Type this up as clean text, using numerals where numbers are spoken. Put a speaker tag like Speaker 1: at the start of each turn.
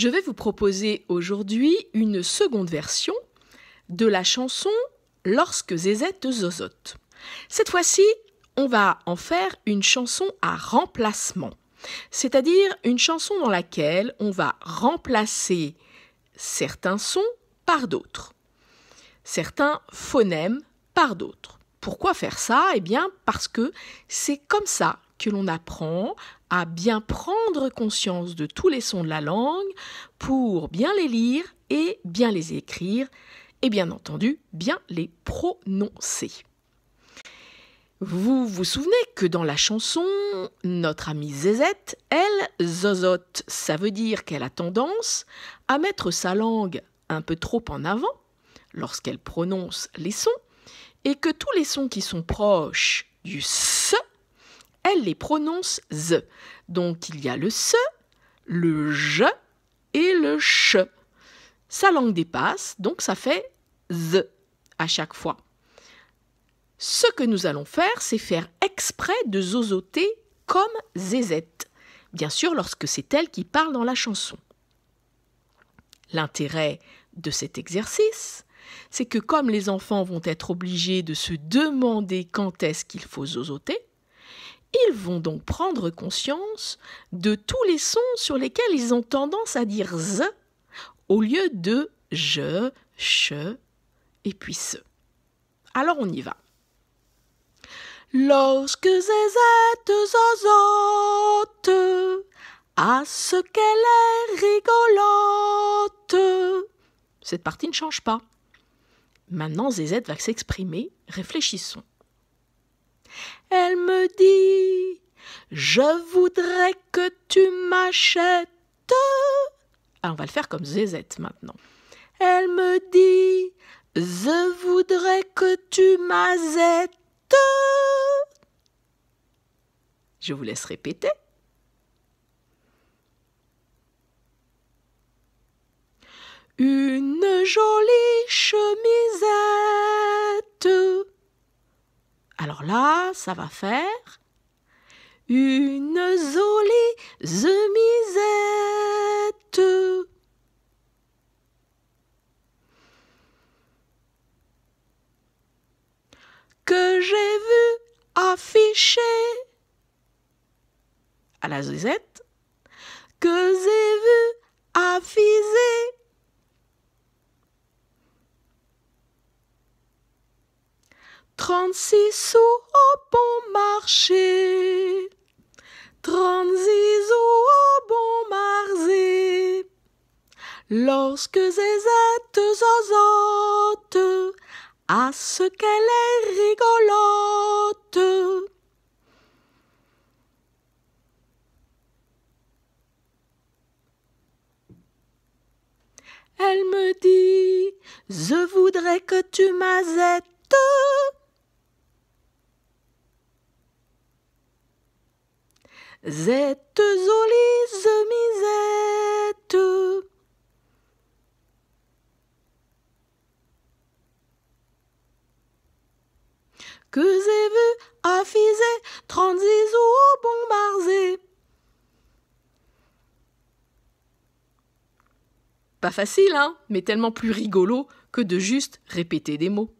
Speaker 1: Je vais vous proposer aujourd'hui une seconde version de la chanson « Lorsque Zézette zozote ». Cette fois-ci, on va en faire une chanson à remplacement, c'est-à-dire une chanson dans laquelle on va remplacer certains sons par d'autres, certains phonèmes par d'autres. Pourquoi faire ça? Eh bien, parce que c'est comme ça que l'on apprend à bien prendre conscience de tous les sons de la langue pour bien les lire et bien les écrire et bien entendu, bien les prononcer. Vous vous souvenez que dans la chanson, notre amie Zézette, elle, zozote, ça veut dire qu'elle a tendance à mettre sa langue un peu trop en avant lorsqu'elle prononce les sons et que tous les sons qui sont proches du S, elle les prononce Z. Donc il y a le S, le J et le CH. Sa langue dépasse, donc ça fait Z à chaque fois. Ce que nous allons faire, c'est faire exprès de zozoter comme Zézette. Bien sûr, lorsque c'est elle qui parle dans la chanson. L'intérêt de cet exercice, c'est que comme les enfants vont être obligés de se demander quand est-ce qu'il faut zozoter, ils vont donc prendre conscience de tous les sons sur lesquels ils ont tendance à dire Z au lieu de je, ch et puis se. Alors on y va. Lorsque Zézette zozote, à ce qu'elle est rigolote. Cette partie ne change pas. Maintenant, Zézette va s'exprimer. Réfléchissons. Elle me dit, je voudrais que tu m'achètes. Alors, on va le faire comme Zézette maintenant. Elle me dit, je voudrais que tu m'azzettes. Je vous laisse répéter. Une jolie chemisette. Alors là, ça va faire une jolie chemisette. Que j'ai vu afficher à la Zézette, que j'ai vu afficher. 36 sous au bon marché, 36 sous au bon marché. Lorsque Zézette zozote, à ce qu'elle est rigolote. Elle me dit, je voudrais que tu m'azzettes. Zette jolie chemisette. Que j'ai vu afficher 36 au bon marché. Pas facile, hein, mais tellement plus rigolo que de juste répéter des mots.